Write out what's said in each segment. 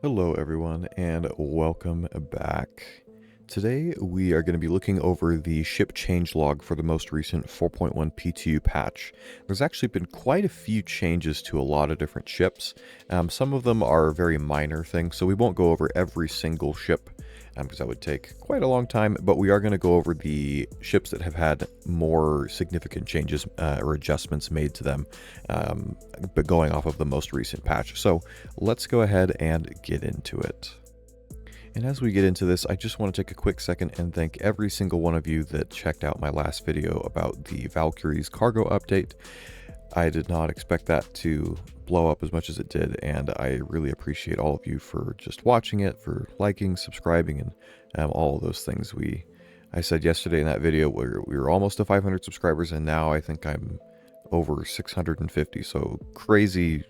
Hello everyone and welcome back. Today we are going to be looking over the ship changelog for the most recent 4.1 PTU patch. There's actually been quite a few changes to a lot of different ships. Some of them are very minor things, so we won't go over every single ship because that would take quite a long time, but we are going to go over the ships that have had more significant changes or adjustments made to them, but going off of the most recent patch. So let's go ahead and get into it. And as we get into this, I just want to take a quick second and thank every single one of you that checked out my last video about the Valkyrie's cargo update. I did not expect that to blow up as much as it did, and I really appreciate all of you for just watching it, for liking, subscribing, and all of those things. I said yesterday in that video we were almost to 500 subscribers, and now I think I'm over 650, so crazy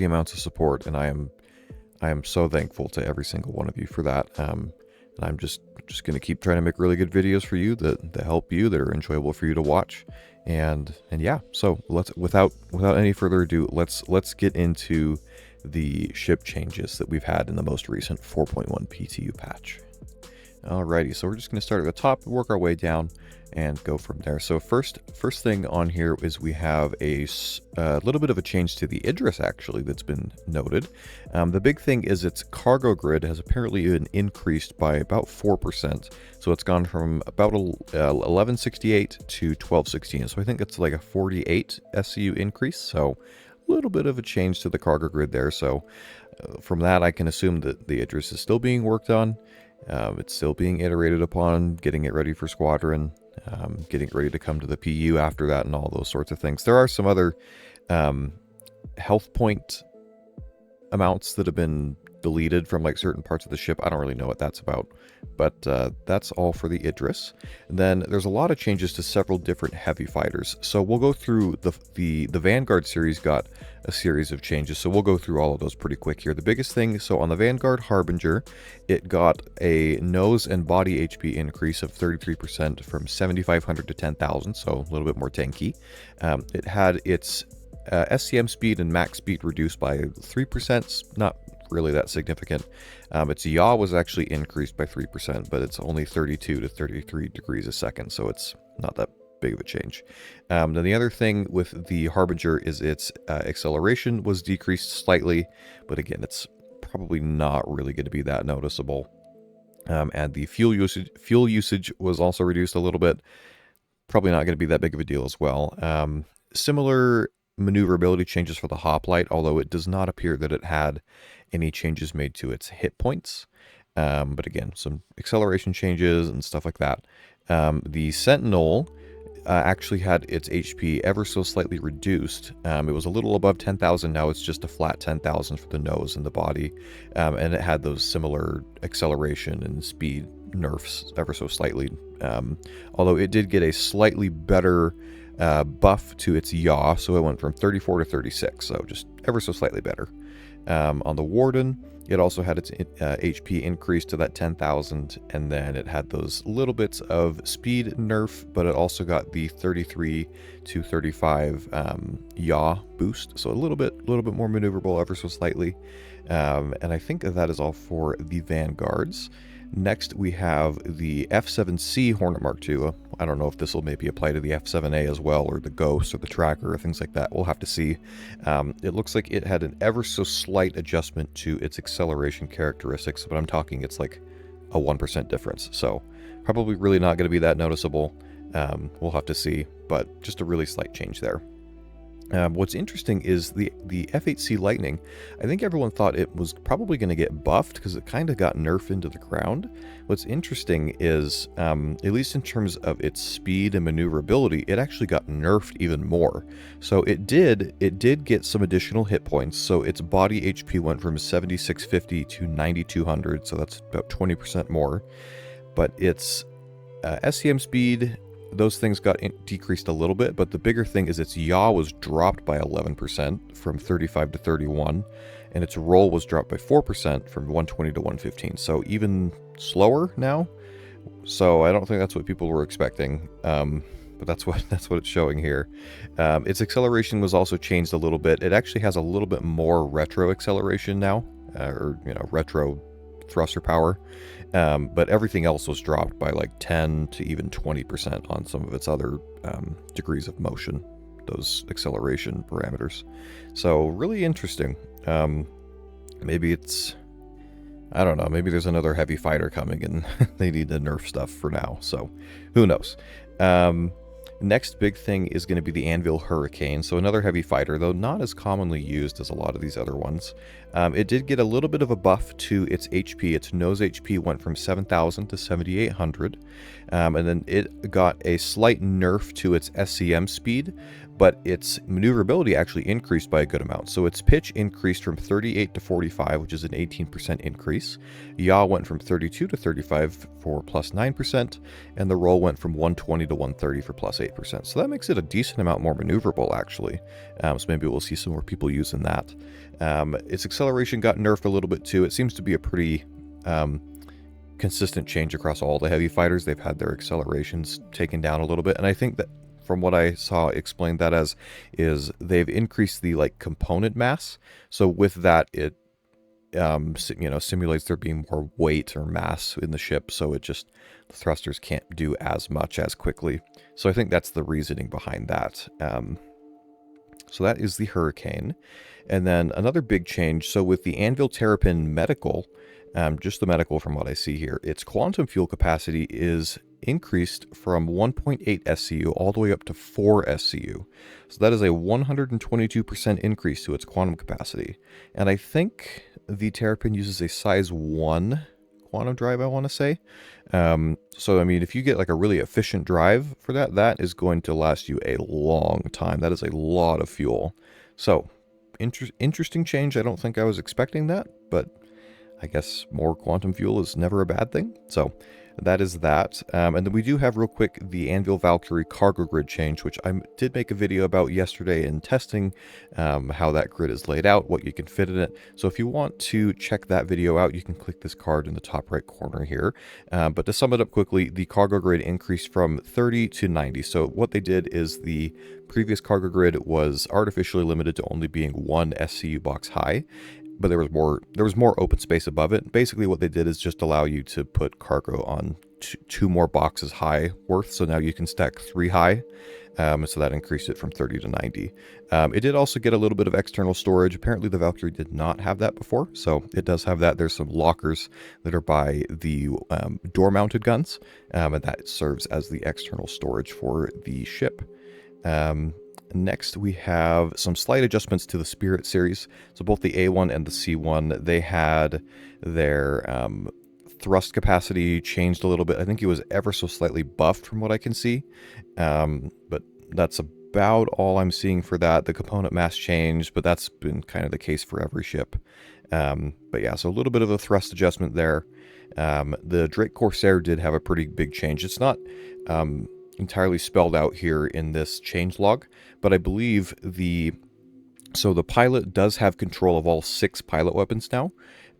amounts of support, and I am so thankful to every single one of you for that. And I'm just going to keep trying to make really good videos for you that help you, that are enjoyable for you to watch. And yeah, so without any further ado, let's get into the ship changes that we've had in the most recent 4.1 PTU patch. Alrighty, so we're just going to start at the top, work our way down, and go from there. So first thing on here is we have a little bit of a change to the Idris, actually, that's been noted. The big thing is its cargo grid has apparently been increased by about 4%. So it's gone from about 1168 to 1216. So I think it's like a 48 SCU increase. So a little bit of a change to the cargo grid there. So from that, I can assume that the Idris is still being worked on. It's still being iterated upon, getting it ready for squadron, getting it ready to come to the PU after that, and all those sorts of things. There are some other health point amounts that have been deleted from like certain parts of the ship. I don't really know what that's about, but that's all for the Idris. And then there's a lot of changes to several different heavy fighters. So we'll go through the Vanguard series got a series of changes, so we'll go through all of those pretty quick here. The biggest thing, so on the Vanguard Harbinger, it got a nose and body HP increase of 33% from 7,500 to 10,000, so a little bit more tanky. It had its SCM speed and max speed reduced by 3%, not really that significant. Its yaw was actually increased by 3%, but it's only 32 to 33 degrees a second, so it's not that big of a change. Then the other thing with the Harbinger is its acceleration was decreased slightly, but again, it's probably not really going to be that noticeable. And the fuel usage was also reduced a little bit. Probably not going to be that big of a deal as well. Similar maneuverability changes for the hoplite, although it does not appear that it had any changes made to its hit points. But again, some acceleration changes and stuff like that. The Sentinel actually had its HP ever so slightly reduced. It was a little above 10,000, now it's just a flat 10,000 for the nose and the body. And it had those similar acceleration and speed nerfs ever so slightly. Although it did get a slightly better buff to its yaw, so it went from 34 to 36, so just ever so slightly better. On the Warden, it also had its HP increased to that 10,000, and then it had those little bits of speed nerf, but it also got the 33 to 35 yaw boost, so a little bit more maneuverable ever so slightly. And I think that is all for the Vanguards. Next, we have the F8C Hornet Mark II. I don't know if this will maybe apply to the F7A as well, or the Ghost, or the Tracker, or things like that. We'll have to see. It looks like it had an ever so slight adjustment to its acceleration characteristics, but I'm talking it's like a 1% difference. So probably really not going to be that noticeable. We'll have to see, but just a really slight change there. What's interesting is the F8C Lightning. I think everyone thought it was probably going to get buffed because it kind of got nerfed into the ground. What's interesting is, at least in terms of its speed and maneuverability, it actually got nerfed even more. So it did get some additional hit points. So its body HP went from 7,650 to 9,200, so that's about 20% more. But its SCM speed, those things got decreased a little bit, but the bigger thing is its yaw was dropped by 11% from 35 to 31, and its roll was dropped by 4% from 120 to 115, so even slower now. So I don't think that's what people were expecting, but that's what it's showing here. Its acceleration was also changed a little bit. It actually has a little bit more retro acceleration now, or retro thruster power, but everything else was dropped by like 10 to even 20% on some of its other degrees of motion, those acceleration parameters. So really interesting. Maybe it's, I don't know, maybe there's another heavy fighter coming and they need to nerf stuff for now, so who knows. Next big thing is going to be the Anvil Hurricane, so another heavy fighter, though not as commonly used as a lot of these other ones. It did get a little bit of a buff to its HP. Its nose HP went from 7,000 to 7,800, and then it got a slight nerf to its SCM speed, but its maneuverability actually increased by a good amount. So its pitch increased from 38 to 45, which is an 18% increase. Yaw went from 32 to 35 for plus 9%, and the roll went from 120 to 130 for plus 8%. So that makes it a decent amount more maneuverable, actually. So maybe we'll see some more people using that. Its acceleration got nerfed a little bit too. It seems to be a pretty consistent change across all the heavy fighters. They've had their accelerations taken down a little bit, and I think that from what I saw explained that as is they've increased the component mass. So with that, it simulates there being more weight or mass in the ship, so it just, the thrusters can't do as much as quickly. So I think that's the reasoning behind that. So that is the Hurricane. And then another big change, so with the Anvil Terrapin Medical, just the medical from what I see here, its quantum fuel capacity is increased from 1.8 SCU all the way up to 4 SCU. So that is a 122% increase to its quantum capacity. And I think the Terrapin uses a size 1 quantum drive, I want to say. So, I mean, if you get like a really efficient drive for that, that is going to last you a long time. That is a lot of fuel. So, interesting change. I don't think I was expecting that, but I guess more quantum fuel is never a bad thing. So that is that. And then we do have real quick the Anvil Valkyrie cargo grid change, which I did make a video about yesterday in testing how that grid is laid out, what you can fit in it. So if you want to check that video out, you can click this card in the top right corner here. But to sum it up quickly, the cargo grid increased from 30 to 90. So what they did is the previous cargo grid was artificially limited to only being 1 SCU box high, but there was more open space above it. Basically what they did is just allow you to put cargo on two more boxes high worth, so now you can stack 3 high, so that increased it from 30 to 90. It did also get a little bit of external storage. Apparently the Valkyrie did not have that before, so it does have that. There's some lockers that are by the door-mounted guns, and that serves as the external storage for the ship. Next, we have some slight adjustments to the Spirit series. So both the A1 and the C1, they had their thrust capacity changed a little bit. I think it was ever so slightly buffed from what I can see. But that's about all I'm seeing for that. The component mass changed, but that's been kind of the case for every ship. But yeah, so a little bit of a thrust adjustment there. The Drake Corsair did have a pretty big change. It's not entirely spelled out here in this changelog, but I believe the pilot does have control of all 6 pilot weapons now.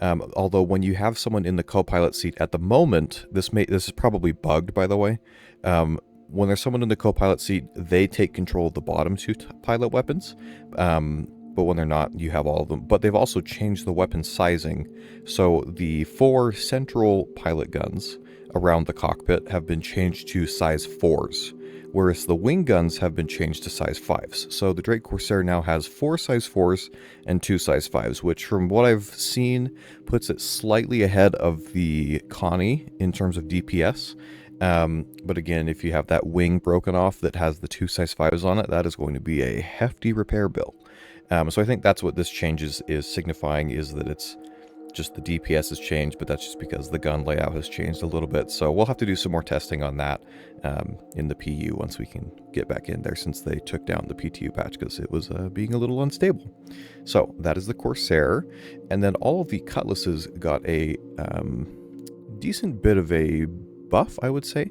Although when you have someone in the co-pilot seat at the moment, this is probably bugged, by the way. When there's someone in the co-pilot seat, they take control of the bottom 2 pilot weapons. But when they're not, you have all of them. But they've also changed the weapon sizing. So the 4 central pilot guns around the cockpit have been changed to size 4s, whereas the wing guns have been changed to size 5s. So the Drake Corsair now has 4 size 4s and 2 size 5s, which from what I've seen puts it slightly ahead of the Connie in terms of DPS. But again, if you have that wing broken off that has the 2 size 5s on it, that is going to be a hefty repair bill. So I think that's what this change is signifying, is that it's just the DPS has changed, but that's just because the gun layout has changed a little bit. So we'll have to do some more testing on that in the PU once we can get back in there, since they took down the PTU patch because it was being a little unstable. So that is the Corsair. And then all of the Cutlasses got a decent bit of a buff, I would say.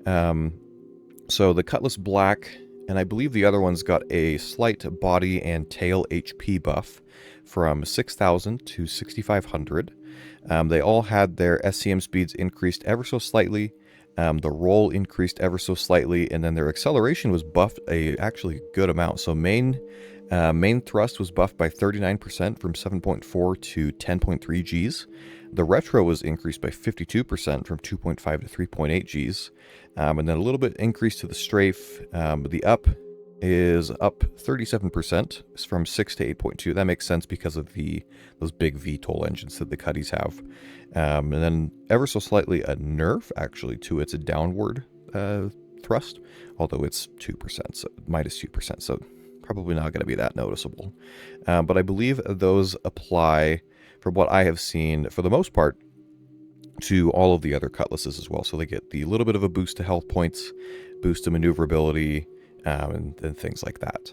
So the Cutlass Black, and I believe the other ones got a slight body and tail HP buff from 6,000 to 6,500. They all had their SCM speeds increased ever so slightly. The roll increased ever so slightly, and then their acceleration was buffed a actually good amount. So main Main thrust was buffed by 39% from 7.4 to 10.3 Gs. The retro was increased by 52% from 2.5 to 3.8 Gs. And then a little bit increase to the strafe. The up is up 37% from 6 to 8.2. That makes sense because of those big VTOL engines that the Cuddies have. And then ever so slightly a nerf actually to its downward thrust, although it's 2%, so minus 2%. So probably not going to be that noticeable. But I believe those apply, from what I have seen, for the most part, to all of the other Cutlasses as well. So they get the little bit of a boost to health points, boost to maneuverability, and things like that.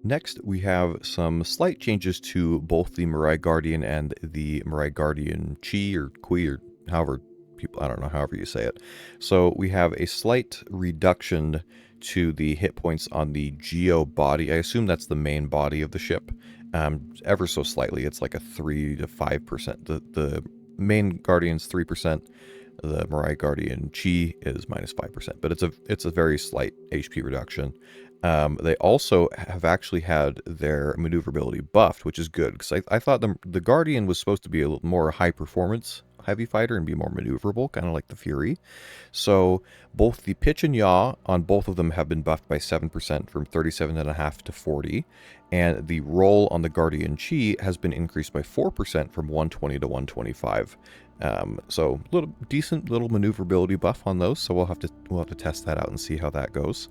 Next, we have some slight changes to both the Mirai Guardian and the Mirai Guardian Chi or Kui, or however people, I don't know, however you say it. So we have a slight reduction to the hit points on the Geo body. I assume that's the main body of the ship. Ever so slightly, it's like a 3 to 5%. The main Guardian's 3%. The Mirai Guardian Chi is minus 5%, but it's a very slight HP reduction. They also have actually had their maneuverability buffed, which is good, because I thought the Guardian was supposed to be a little more high performance heavy fighter and be more maneuverable, kind of like the Fury. So both the pitch and yaw on both of them have been buffed by 7% from 37.5 to 40, and the roll on the Guardian Chi has been increased by 4% from 120 to 125. So decent little maneuverability buff on those. So we'll have to test that out and see how that goes.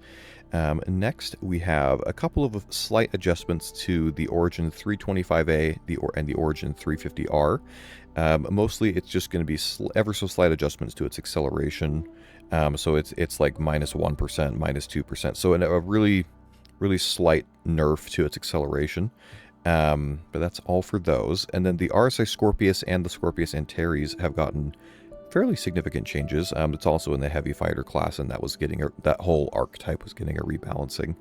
Next, we have a couple of slight adjustments to the Origin 325A and the Origin 350R. Mostly, it's just going to be ever so slight adjustments to its acceleration. So it's like minus 1%, minus 2%. So a really, really slight nerf to its acceleration. But that's all for those. And then the RSI Scorpius and the Scorpius Antares have gotten fairly significant changes. It's also in the heavy fighter class, and that was getting that whole archetype was getting a rebalancing.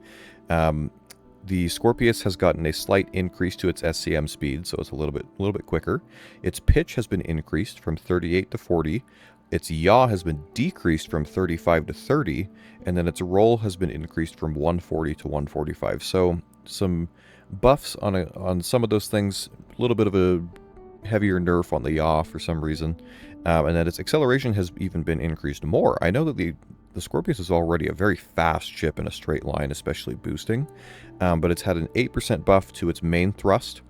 The Scorpius has gotten a slight increase to its SCM speed, so it's a little bit quicker. Its pitch has been increased from 38 to 40. Its yaw has been decreased from 35 to 30, and then its roll has been increased from 140 to 145. So some buffs on some of those things, a little bit of a heavier nerf on the yaw for some reason, and then its acceleration has even been increased more. I know that the Scorpius is already a very fast ship in a straight line, especially boosting, but it's had an 8% buff to its main thrust,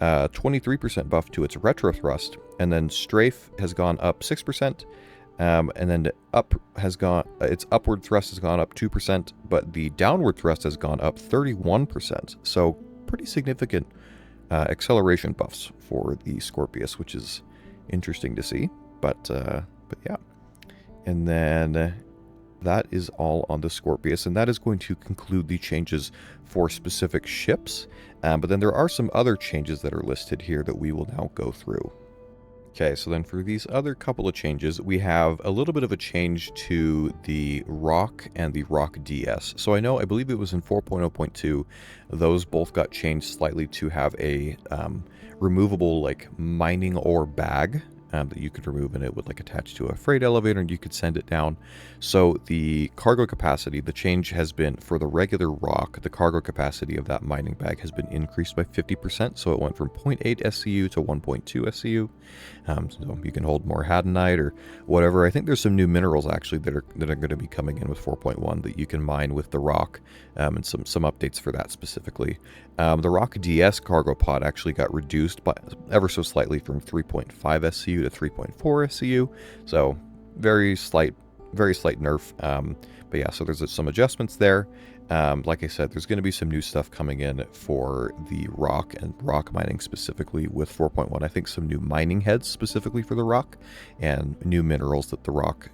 23% buff to its retro thrust, and then strafe has gone up 6%, and then its upward thrust has gone up 2%, but the downward thrust has gone up 31%. So pretty significant acceleration buffs for the Scorpius, which is interesting to see. But yeah, and then that is all on the Scorpius, and that is going to conclude the changes for specific ships. But then there are some other changes that are listed here that we will now go through. Okay, so then for these other couple of changes, we have a little bit of a change to the Rock and the Rock DS. So I believe it was in 4.0.2, those both got changed slightly to have a removable like mining ore bag that you could remove, and it would like attach to a freight elevator and you could send it down. So the cargo capacity, the change has been for the regular Rock, the cargo capacity of that mining bag has been increased by 50%. So it went from 0.8 SCU to 1.2 SCU. So you can hold more hadanite or whatever. I think there's some new minerals actually that are going to be coming in with 4.1 that you can mine with the Rock, and some updates for that specifically. The Rock DS cargo pod actually got reduced by ever so slightly from 3.5 SCU to 3.4 SCU. So very slight nerf. But yeah, so there's some adjustments there. Like I said, there's going to be some new stuff coming in for the Rock and rock mining specifically with 4.1. I think some new mining heads specifically for the Rock and new minerals that the Rock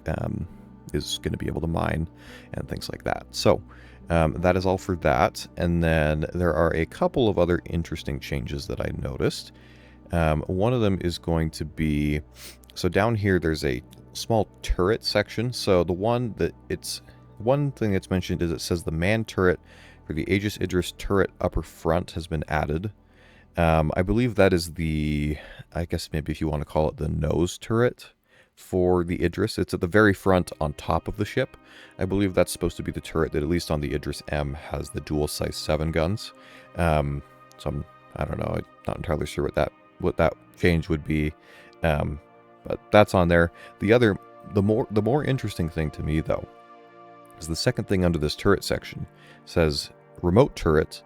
is going to be able to mine and things like that. So that is all for that. And then there are a couple of other interesting changes that I noticed. One of them is going to be, so down here there's a small turret section. So one thing that's mentioned is it says the man turret for the Aegis Idris turret upper front has been added. I believe that is I guess maybe if you want to call it the nose turret for the Idris. It's at the very front on top of the ship. I believe that's supposed to be the turret that, at least on the Idris M, has the dual size 7 guns. So I don't know, I'm not entirely sure what that change would be, but that's on there. The more interesting thing to me, though, is the second thing under this turret section. It says remote turret,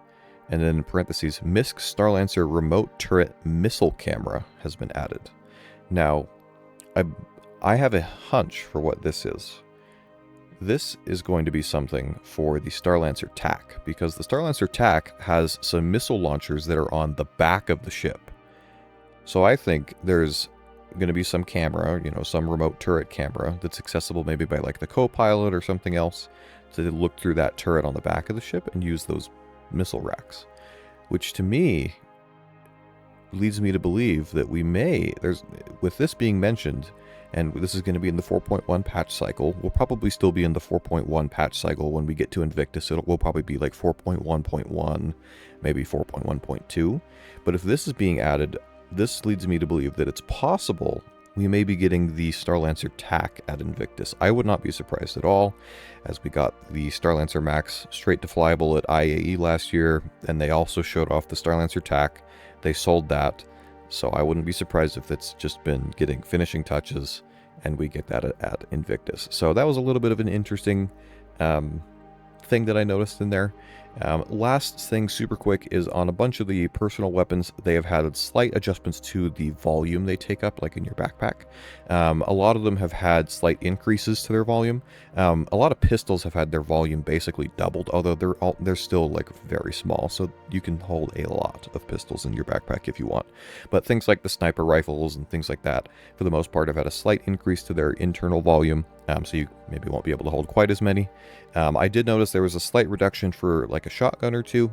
and then in parentheses, MISC Starlancer remote turret missile camera has been added. Now, I have a hunch for what this is. This is going to be something for the Starlancer TAC, because the Starlancer TAC has some missile launchers that are on the back of the ship. So I think there's going to be some camera, some remote turret camera that's accessible maybe by like the co-pilot or something else to look through that turret on the back of the ship and use those missile racks, which to me leads me to believe that with this being mentioned, and this is going to be in the 4.1 patch cycle, we'll probably still be in the 4.1 patch cycle when we get to Invictus. We'll probably be like 4.1.1, maybe 4.1.2. But if this is being added, this leads me to believe that it's possible we may be getting the Starlancer TAC at Invictus. I would not be surprised at all, as we got the Starlancer Max straight to flyable at IAE last year, and they also showed off the Starlancer TAC. They sold that, so I wouldn't be surprised if it's just been getting finishing touches and we get that at Invictus. So that was a little bit of an interesting thing that I noticed in there. Last thing super quick is on a bunch of the personal weapons, they have had slight adjustments to the volume they take up, like in your backpack. A lot of them have had slight increases to their volume. A lot of pistols have had their volume basically doubled, although they're still like very small, so you can hold a lot of pistols in your backpack if you want. But things like the sniper rifles and things like that, for the most part, have had a slight increase to their internal volume. So you maybe won't be able to hold quite as many. I did notice there was a slight reduction for like a shotgun or two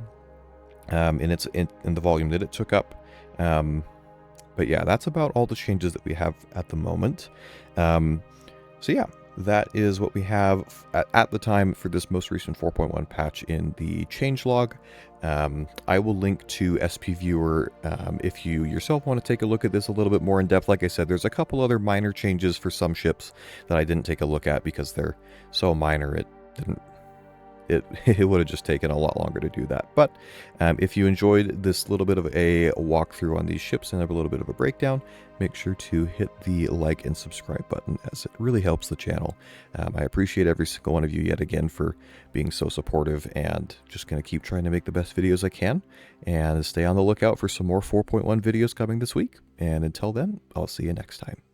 in the volume that it took up. But yeah, that's about all the changes that we have at the moment. So yeah, that is what we have at the time for this most recent 4.1 patch in the changelog. I will link to SP Viewer if you yourself want to take a look at this a little bit more in depth. Like I said, there's a couple other minor changes for some ships that I didn't take a look at because they're so minor it would have just taken a lot longer to do that. But if you enjoyed this little bit of a walkthrough on these ships and have a little bit of a breakdown, make sure to hit the like and subscribe button, as it really helps the channel. I appreciate every single one of you yet again for being so supportive, and just going to keep trying to make the best videos I can, and stay on the lookout for some more 4.1 videos coming this week. And until then, I'll see you next time.